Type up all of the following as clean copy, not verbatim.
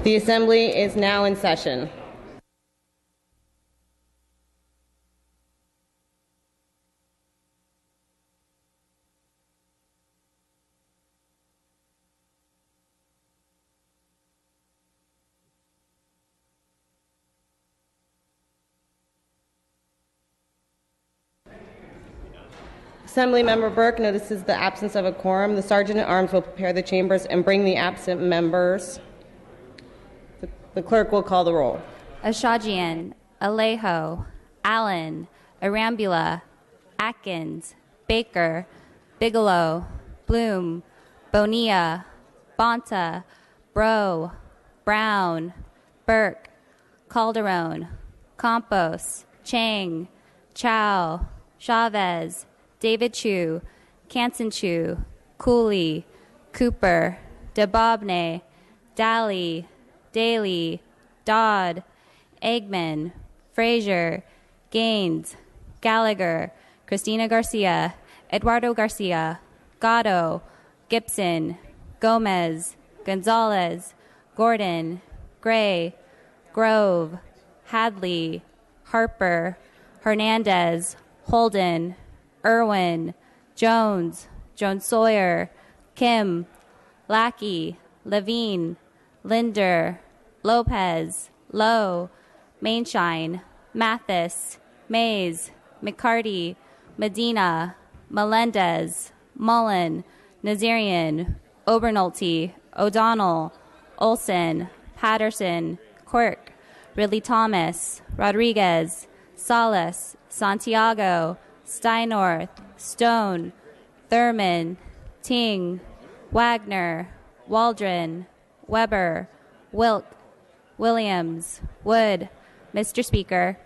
The Assembly is now in session. Assemblymember Burke notices the absence of a quorum. The Sergeant-at-Arms will prepare the chambers and bring the absent members. The clerk will call the roll. Ashajian, Alejo, Allen, Arambula, Atkins, Baker, Bigelow, Bloom, Bonilla, Bonta, Bro, Brown, Burke, Calderon, Campos, Chang, Chow, Chavez, David Chu, Canson Chu, Cooley, Cooper, DeBobne, Daly, Daly, Dodd, Eggman, Frazier, Gaines, Gallagher, Christina Garcia, Eduardo Garcia, Gatto, Gibson, Gomez, Gonzalez, Gordon, Gray, Grove, Hadley, Harper, Hernandez, Holden, Irwin, Jones, Jones Sawyer, Kim, Lackey, Levine, Linder, Lopez, Lowe, Mainshine, Mathis, Mays, McCarty, Medina, Melendez, Mullen, Nazarian, Obernolte, O'Donnell, Olson, Patterson, Quirk, Ridley Thomas, Rodriguez, Salas, Santiago, Steinorth, Stone, Thurman, Ting, Wagner, Waldron, Weber, Wilk, Williams, Wood. Mr. Speaker.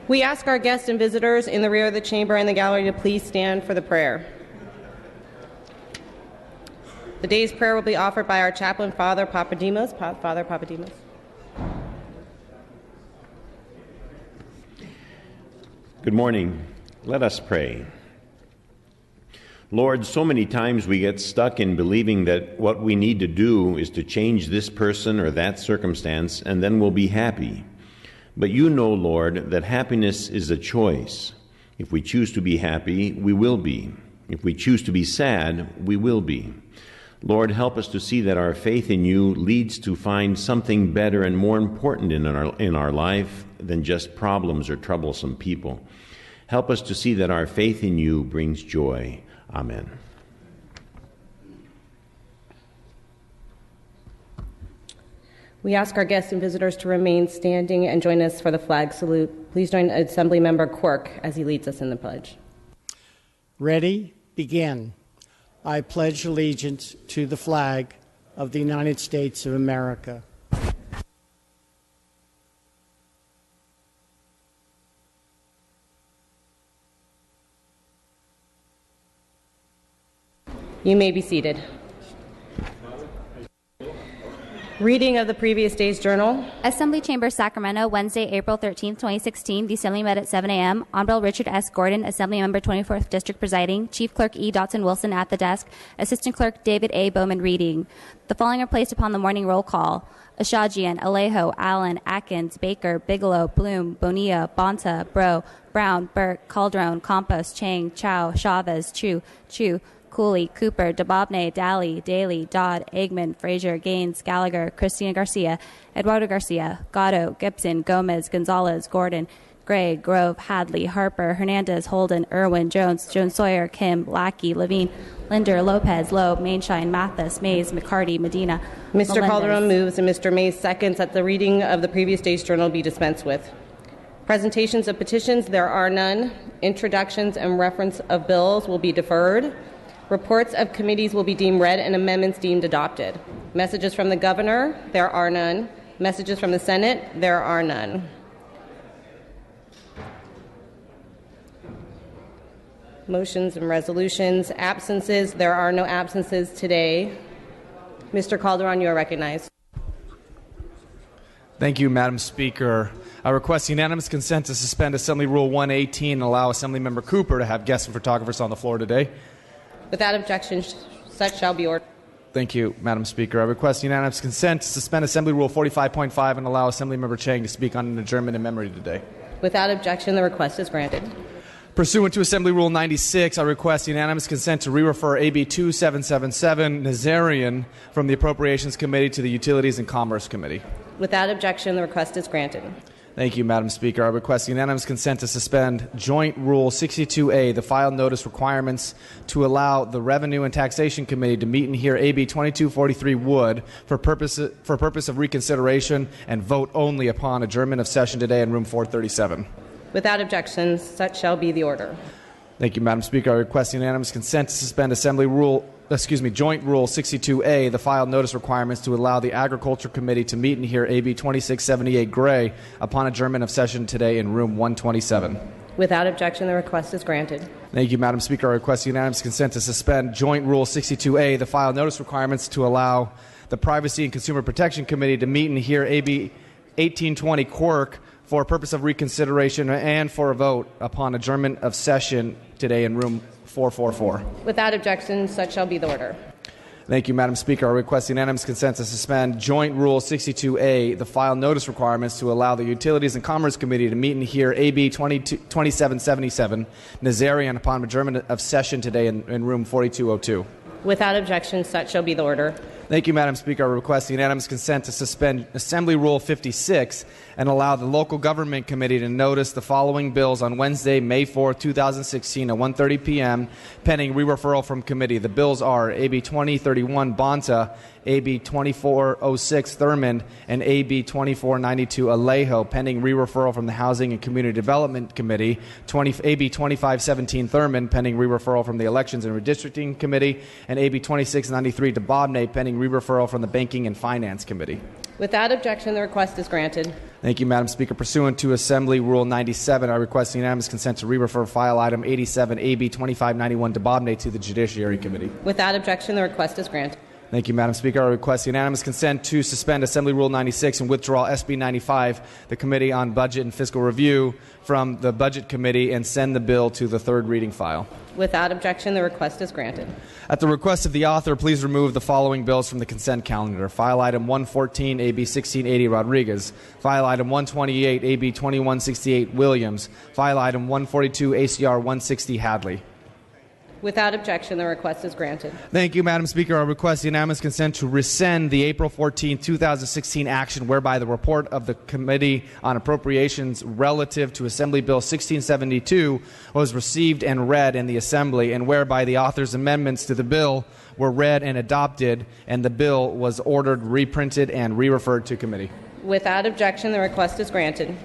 We ask our guests and visitors in the rear of the chamber and the gallery to please stand for the prayer. The day's prayer will be offered by our chaplain, Father Papademos. Father Papademos. Good morning. Let us pray. Lord, so many times we get stuck in believing that what we need to do is to change this person or that circumstance, and then we'll be happy. But you know, Lord, that happiness is a choice. If we choose to be happy, we will be. If we choose to be sad, we will be. Lord, help us to see that our faith in you leads to find something better and more important in our life than just problems or troublesome people. Help us to see that our faith in you brings joy. Amen. We ask our guests and visitors to remain standing and join us for the flag salute. Please join Assemblymember Quirk as he leads us in the pledge. Ready? Begin. I pledge allegiance to the flag of the United States of America. You may be seated. Reading of the previous day's journal. Assembly Chamber, Sacramento, Wednesday, April 13, 2016. The Assembly met at 7 a.m. Honorable Richard S. Gordon, Assembly Member, 24th District, presiding. Chief Clerk E. Dotson Wilson at the desk. Assistant Clerk David A. Bowman reading. The following are placed upon the morning roll call: Ashajian, Alejo, Allen, Atkins, Baker, Bigelow, Bloom, Bonilla, Bonta, Brown, Burke, Calderon, Campos, Chang, Chow, Chavez, Chu, Cooley, Cooper, DeBobne, Daly, Dodd, Eggman, Frazier, Gaines, Gallagher, Christina Garcia, Eduardo Garcia, Gatto, Gibson, Gomez, Gonzalez, Gordon, Gray, Grove, Hadley, Harper, Hernandez, Holden, Irwin, Jones Sawyer, Kim, Lackey, Levine, Linder, Lopez, Loeb, Mainshine, Mathis, Mays, McCarty, Medina. Mr. Melendez. Calderon moves and Mr. Mays seconds that the reading of the previous day's journal be dispensed with. Presentations of petitions, there are none. Introductions and reference of bills will be deferred. Reports of committees will be deemed read and amendments deemed adopted. Messages from the governor, there are none. Messages from the Senate, there are none. Motions and resolutions. Absences, there are no absences today. Mr. Calderon, you are recognized. Thank you, Madam Speaker. I request unanimous consent to suspend Assembly Rule 118 and allow Assemblymember Cooper to have guests and photographers on the floor today. Without objection, such shall be ordered. Thank you, Madam Speaker. I request unanimous consent to suspend Assembly Rule 45.5 and allow Assemblymember Chang to speak on an adjournment in memory today. Without objection, the request is granted. Pursuant to Assembly Rule 96, I request unanimous consent to re-refer AB 2777 Nazarian from the Appropriations Committee to the Utilities and Commerce Committee. Without objection, the request is granted. Thank you, Madam Speaker. I request unanimous consent to suspend Joint Rule 62A, the file notice requirements, to allow the Revenue and Taxation Committee to meet and hear AB 2243 Wood for purpose of reconsideration and vote only upon adjournment of session today in room 437. Without objection, such shall be the order. Thank you, Madam Speaker. I request unanimous consent to suspend Joint Rule 62A, the file notice requirements, to allow the Agriculture Committee to meet and hear AB 2678 Gray upon adjournment of session today in room 127. Without objection, the request is granted. Thank you, Madam Speaker. I request unanimous consent to suspend Joint Rule 62A, the file notice requirements, to allow the Privacy and Consumer Protection Committee to meet and hear AB 1820 Quirk for purpose of reconsideration and for a vote upon adjournment of session today in room 444. Without objection, such shall be the order. Thank you, Madam Speaker. I request unanimous consent to suspend Joint Rule 62A, the file notice requirements, to allow the Utilities and Commerce Committee to meet and hear AB 2777 Nazarian upon adjournment of session today in room 4202. Without objection, such shall be the order. Thank you, Madam Speaker. I request unanimous consent to suspend Assembly Rule 56 and allow the Local Government Committee to notice the following bills on Wednesday, May 4, 2016 at 1:30 p.m. pending re-referral from committee. The bills are AB 2031 Bonta, AB 2406 Thurmond, and AB 2492 Alejo, pending re-referral from the Housing and Community Development Committee, AB 2517 Thurmond, pending re-referral from the Elections and Redistricting Committee, and AB 2693 DeBobne, pending re-referral from the Banking and Finance Committee. Without objection, the request is granted. Thank you, Madam Speaker. Pursuant to Assembly Rule 97, I request unanimous consent to re-refer file item 87 AB 2591 Dababne to the Judiciary Committee. Without objection, the request is granted. Thank you, Madam Speaker. I request unanimous consent to suspend Assembly Rule 96 and withdraw SB 95, the Committee on Budget and Fiscal Review, from the Budget Committee and send the bill to the third reading file. Without objection, the request is granted. At the request of the author, please remove the following bills from the consent calendar. File item 114, AB 1680, Rodriguez. File item 128, AB 2168, Williams. File item 142, ACR 160, Hadley. Without objection, the request is granted. Thank you, Madam Speaker. I request unanimous consent to rescind the April 14, 2016 action whereby the report of the Committee on Appropriations relative to Assembly Bill 1672 was received and read in the Assembly, and whereby the author's amendments to the bill were read and adopted, and the bill was ordered reprinted and re-referred to committee. Without objection, the request is granted.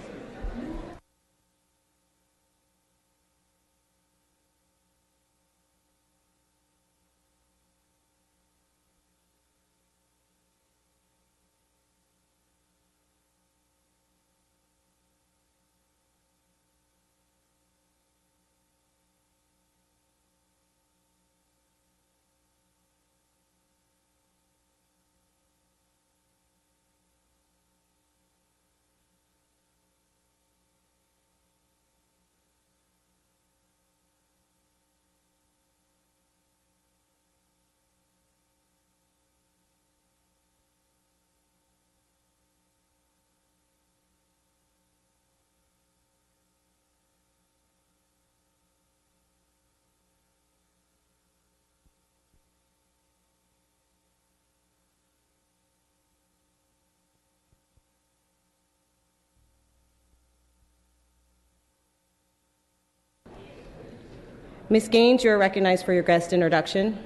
Ms. Gaines, you are recognized for your guest introduction.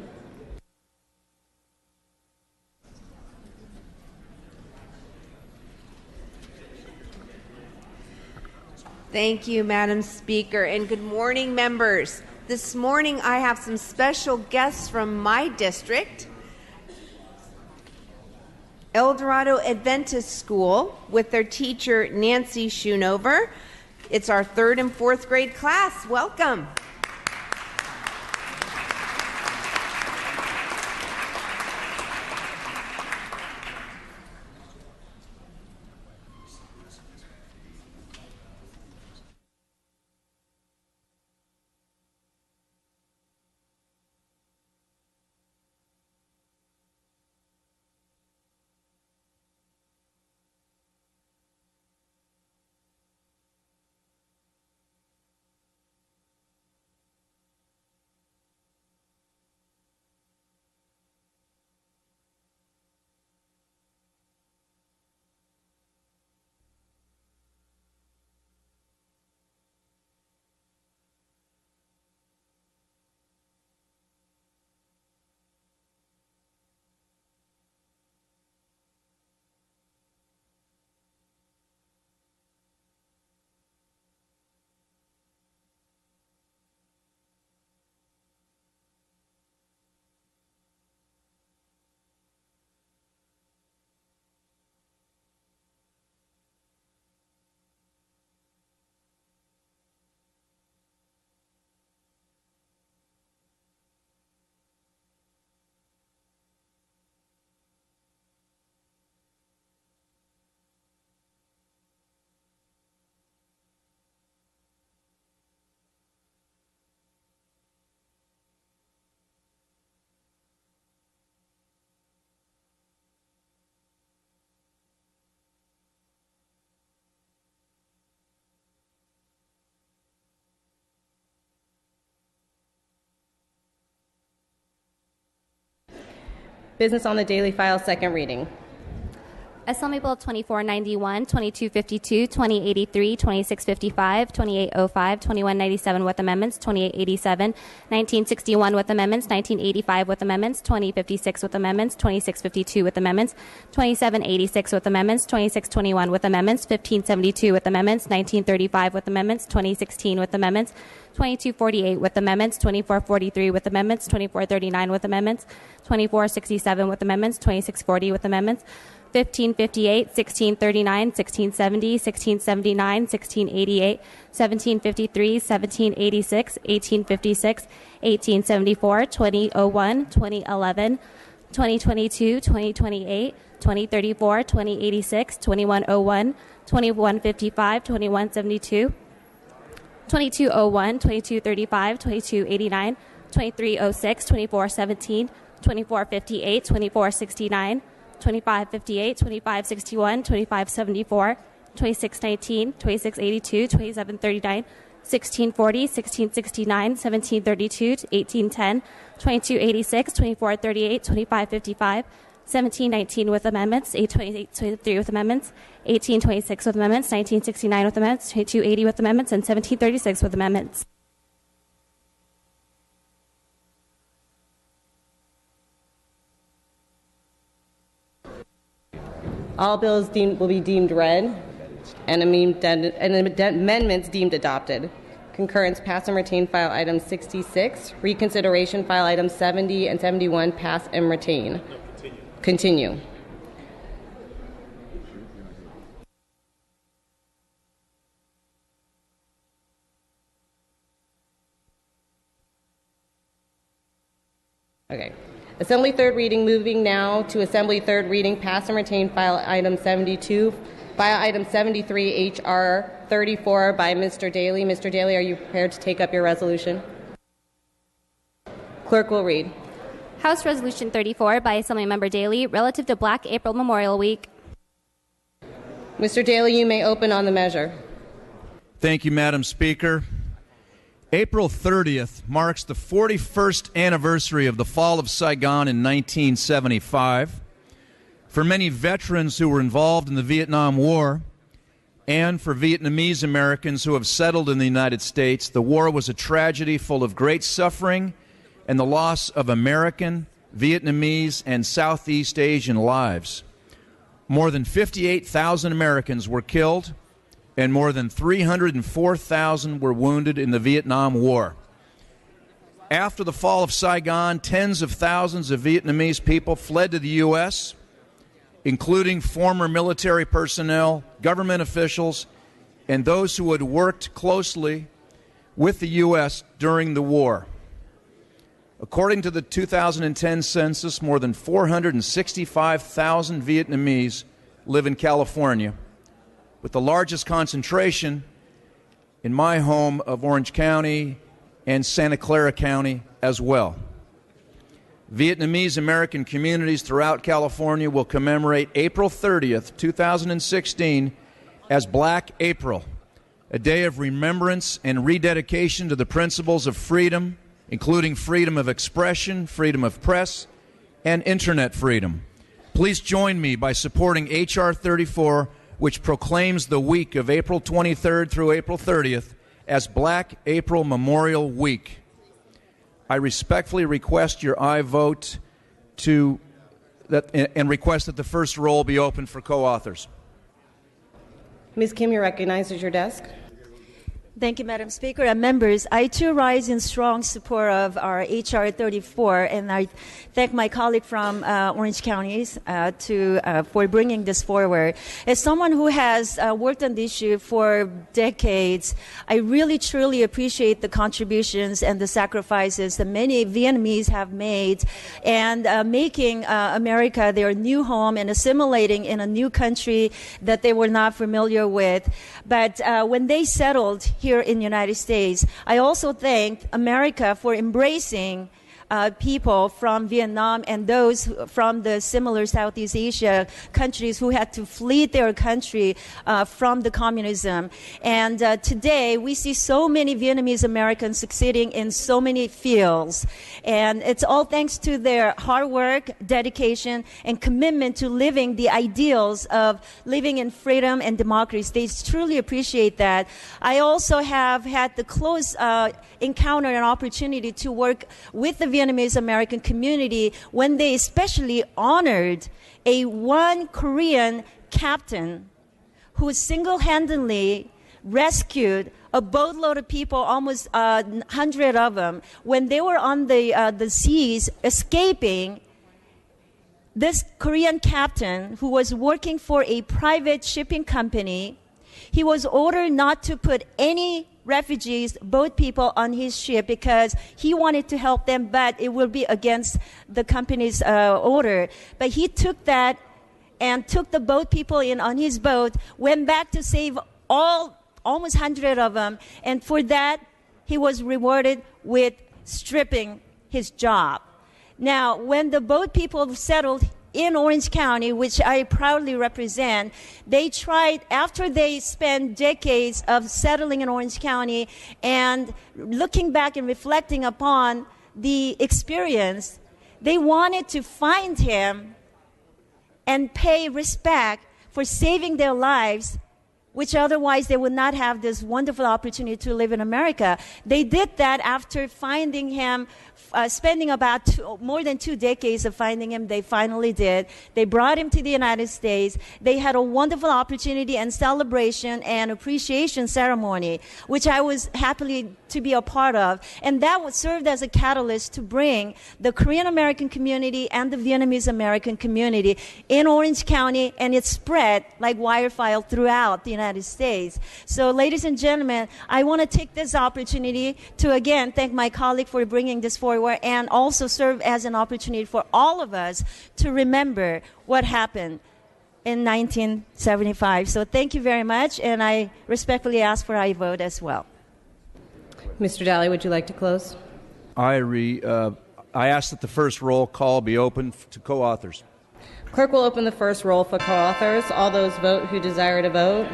Thank you, Madam Speaker, and good morning, members. This morning I have some special guests from my district, El Dorado Adventist School, with their teacher, Nancy Schoonover. It's our 3rd and 4th grade class. Welcome. Business on the daily file, second reading. Assembly Bill 2491, 2252, 2083, 2655, 2805, 2197 with amendments, 2887, 1961 with amendments, 1985 with amendments, 2056 with amendments, 2652 with amendments, 2786 with amendments, 2621 with amendments, 1572 with amendments, 1935 with amendments, 2016 with amendments, 2248 with amendments, 2443 with amendments, 2439 with amendments, 2467 with amendments, 2640 with amendments, 1558, 1639, 1670, 1679, 1688, 1753, 1786, 1856, 1874, 2001, 2011, 2022, 2028, 2034, 2086, 2101, 2155, 2172, 2201, 2235, 2289, 2306, 2417, 2458, 2469, 2558, 2561, 2574, 2619, 2682, 2739, 1640, 1669, 1732, 1810, 2286, 2438, 2555, 1719 with amendments, 1823 with amendments, 1826 with amendments, 1969 with amendments, 2280 with amendments, and 1736 with amendments. All bills will be deemed read and amendments deemed adopted. Concurrence pass and retain file item 66. Reconsideration file items 70 and 71 pass and retain. Continue. Okay. Assembly third reading, moving now to Assembly third reading, pass and retain file item 72, file item 73, HR 34 by Mr. Daly. Mr. Daly, are you prepared to take up your resolution? Clerk will read. House Resolution 34 by Assemblymember Daly, relative to Black April Memorial Week. Mr. Daly, you may open on the measure. Thank you, Madam Speaker. April 30th marks the 41st anniversary of the fall of Saigon in 1975. For many veterans who were involved in the Vietnam War and for Vietnamese Americans who have settled in the United States, the war was a tragedy full of great suffering and the loss of American, Vietnamese, and Southeast Asian lives. More than 58,000 Americans were killed, and more than 304,000 were wounded in the Vietnam War. After the fall of Saigon, tens of thousands of Vietnamese people fled to the U.S., including former military personnel, government officials, and those who had worked closely with the U.S. during the war. According to the 2010 census, more than 465,000 Vietnamese live in California, with the largest concentration in my home of Orange County and Santa Clara County as well. Vietnamese American communities throughout California will commemorate April 30th, 2016 as Black April, a day of remembrance and rededication to the principles of freedom, including freedom of expression, freedom of press, and internet freedom. Please join me by supporting H.R. 34, which proclaims the week of April 23rd through April 30th as Black April Memorial Week. I respectfully request your aye vote and request that the first roll be open for co-authors. Ms. Kim, you're recognized at your desk. Thank you, Madam Speaker and members. I too rise in strong support of our H.R. 34, and I thank my colleague from Orange Counties for bringing this forward. As someone who has worked on the issue for decades, I really truly appreciate the contributions and the sacrifices that many Vietnamese have made and making America their new home and assimilating in a new country that they were not familiar with. But when they settled here in the United States, I also thank America for embracing people from Vietnam and those from the similar Southeast Asia countries who had to flee their country from the communism. And today we see so many Vietnamese Americans succeeding in so many fields. And it's all thanks to their hard work, dedication, and commitment to living the ideals of living in freedom and democracy. They truly appreciate that. I also have had the close encounter and opportunity to work with the Vietnamese American community when they especially honored one Korean captain who single-handedly rescued a boatload of people, almost 100 of them, when they were on the seas escaping this Korean captain who was working for a private shipping company, he was ordered not to put any refugees, boat people on his ship because he wanted to help them, but it will be against the company's order. But he took that and took the boat people in on his boat, went back to save almost 100 of them, and for that he was rewarded with stripping his job. Now, when the boat people settled in Orange County, which I proudly represent, they tried, after they spent decades of settling in Orange County and looking back and reflecting upon the experience, they wanted to find him and pay respect for saving their lives, which otherwise they would not have this wonderful opportunity to live in America. They did that after finding him, spending about more than 2 decades of finding him. They finally did. They brought him to the United States. They had a wonderful opportunity and celebration and appreciation ceremony, which I was happily to be a part of. And that served as a catalyst to bring the Korean American community and the Vietnamese American community in Orange County, and it spread like wildfire throughout the United States. So, ladies and gentlemen, I want to take this opportunity to again thank my colleague for bringing this forward and also serve as an opportunity for all of us to remember what happened in 1975. So thank you very much, and I respectfully ask for a vote as well. Mr. Daly, would you like to close? I ask that the first roll call be open to co-authors. Clerk will open the first roll for co-authors. All those vote who desire to vote.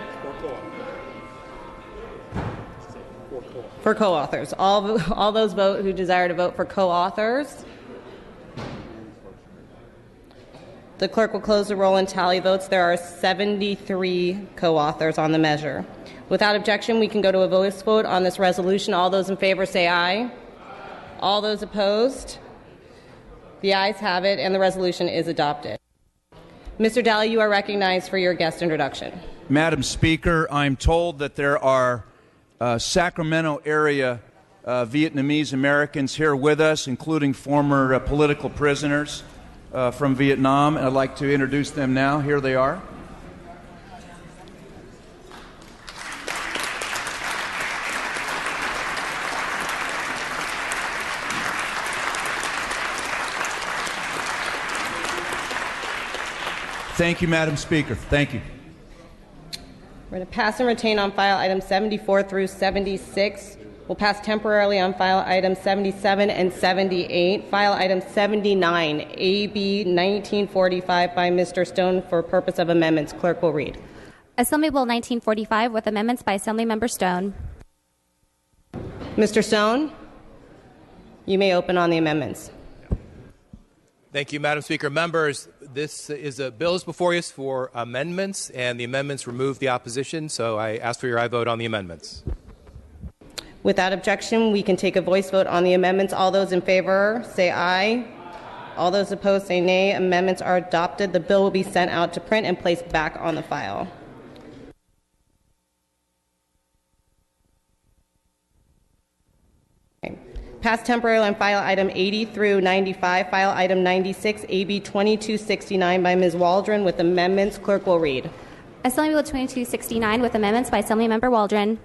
For co-authors. All those vote who desire to vote for co-authors. The clerk will close the roll and tally votes. There are 73 co-authors on the measure. Without objection, we can go to a voice vote on this resolution. All those in favor say aye. All those opposed? The ayes have it, and the resolution is adopted. Mr. Daly, you are recognized for your guest introduction. Madam Speaker, I'm told that there are Sacramento area Vietnamese Americans here with us, including former political prisoners from Vietnam, and I'd like to introduce them now. Here they are. Thank you, Madam Speaker. Thank you. We're going to pass and retain on file items 74 through 76. We'll pass temporarily on file items 77 and 78. File item 79, AB 1945 by Mr. Stone for purpose of amendments. Clerk will read. Assembly Bill 1945 with amendments by Assemblymember Stone. Mr. Stone, you may open on the amendments. Thank you, Madam Speaker. Members, this is a bill before us for amendments, and the amendments remove the opposition, so I ask for your aye vote on the amendments. Without objection, we can take a voice vote on the amendments. All those in favor say aye. All those opposed say nay. Amendments are adopted. The bill will be sent out to print and placed back on the file. Pass temporarily on file item 80 through 95. File item 96, AB 2269 by Ms. Waldron with amendments. Clerk will read. Assembly Bill 2269 with amendments by Assemblymember Waldron.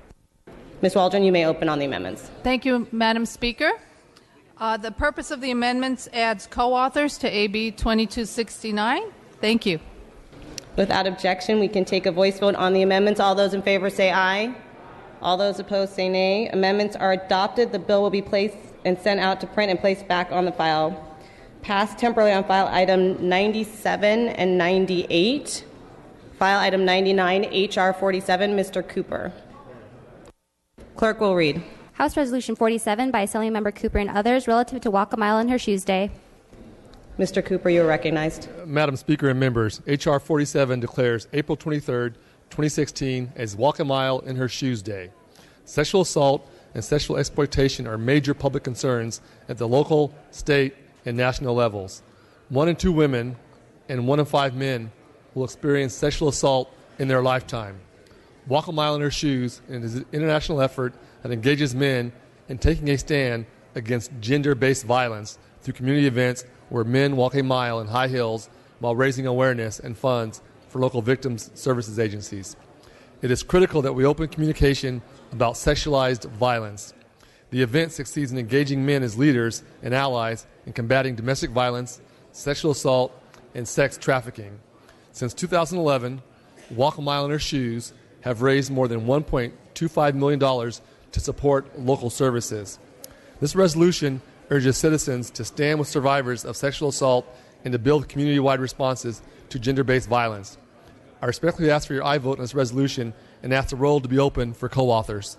Ms. Waldron, you may open on the amendments. Thank you, Madam Speaker. The purpose of the amendments adds co-authors to AB 2269. Thank you. Without objection, we can take a voice vote on the amendments. All those in favor say aye. All those opposed say nay. Amendments are adopted. The bill will be placed and sent out to print and placed back on the file. Passed temporarily on file item 97 and 98. File item 99, HR 47, Mr. Cooper. Clerk will read. House Resolution 47 by Assemblymember Cooper and others relative to Walk a Mile in Her Shoes Day. Mr. Cooper, you are recognized. Madam Speaker and members, HR 47 declares April 23rd, 2016 as Walk a Mile in Her Shoes Day. Sexual assault and sexual exploitation are major public concerns at the local, state, and national levels. 1 in 2 women and 1 in 5 men will experience sexual assault in their lifetime. Walk a Mile in Her Shoes is an international effort that engages men in taking a stand against gender-based violence through community events where men walk a mile in high heels while raising awareness and funds for local victims services agencies. It is critical that we open communication about sexualized violence. The event succeeds in engaging men as leaders and allies in combating domestic violence, sexual assault, and sex trafficking. Since 2011, Walk a Mile in Her Shoes have raised more than $1.25 million to support local services. This resolution urges citizens to stand with survivors of sexual assault and to build community-wide responses to gender-based violence. I respectfully ask for your aye vote on this resolution and ask the roll to be open for co-authors.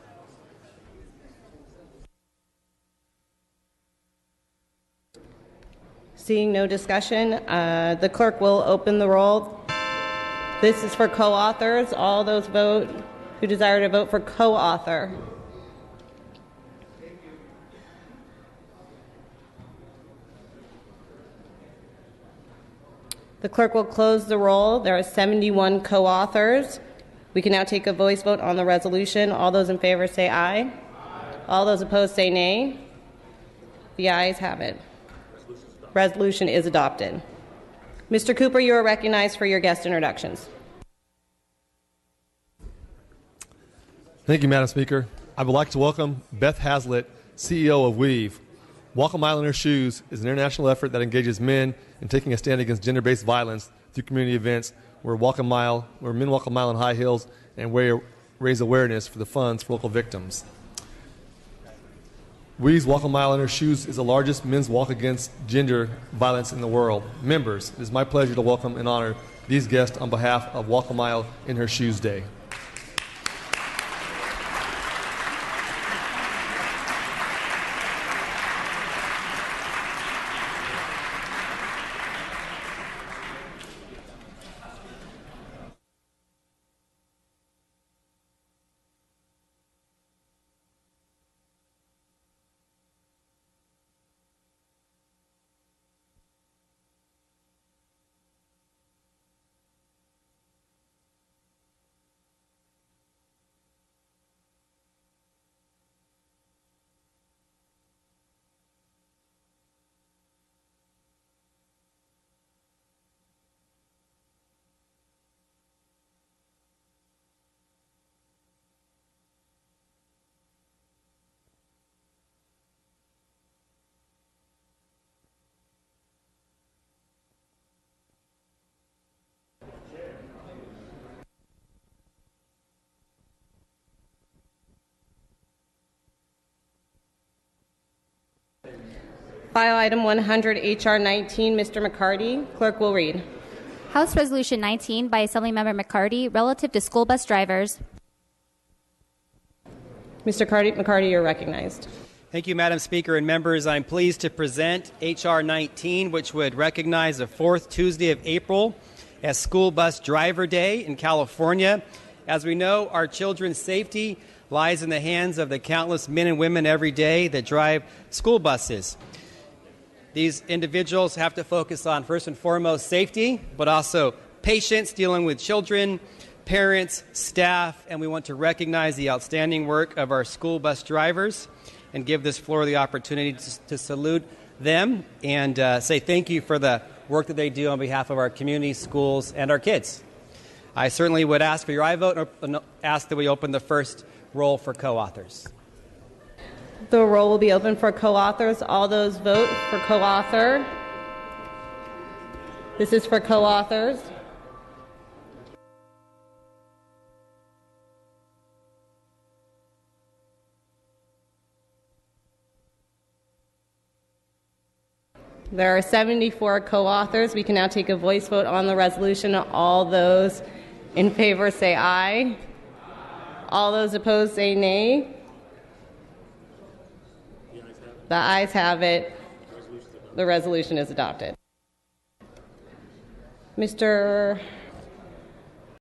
Seeing no discussion, the clerk will open the roll. This is for co-authors. All those who desire to vote for co-author. The clerk will close the roll. There are 71 co-authors. We can now take a voice vote on the resolution. All those in favor say aye. Aye. All those opposed say nay. The ayes have it. Resolution is adopted. Mr. Cooper, you are recognized for your guest introductions. Thank you, Madam Speaker. I would like to welcome Beth Hazlitt, CEO of Weave. Walk a Mile in Her Shoes is an international effort that engages men in taking a stand against gender-based violence through community events where men walk a mile in high heels and raise awareness for the funds for local victims. Weave's Walk a Mile in Her Shoes is the largest men's walk against gender violence in the world. Members, it is my pleasure to welcome and honor these guests on behalf of Walk a Mile in Her Shoes Day. File item 100, H.R. 19, Mr. McCarty. Clerk will read. House Resolution 19 by Assemblymember McCarty relative to school bus drivers. Mr. McCarty, you're recognized. Thank you, Madam Speaker and members. I'm pleased to present H.R. 19, which would recognize the fourth Tuesday of April as School Bus Driver Day in California. As we know, our children's safety lies in the hands of the countless men and women every day that drive school buses. These individuals have to focus on, first and foremost, safety, but also patience, dealing with children, parents, staff, and we want to recognize the outstanding work of our school bus drivers and give this floor the opportunity to salute them and say thank you for the work that they do on behalf of our community, schools, and our kids. I certainly would ask for your aye vote and ask that we open the first roll for co-authors. The roll will be open for co-authors. All those vote for co-author. This is for co-authors. There are 74 co-authors. We can now take a voice vote on the resolution. All those in favor say aye. All those opposed say nay. The ayes have it. The resolution is adopted. Mr.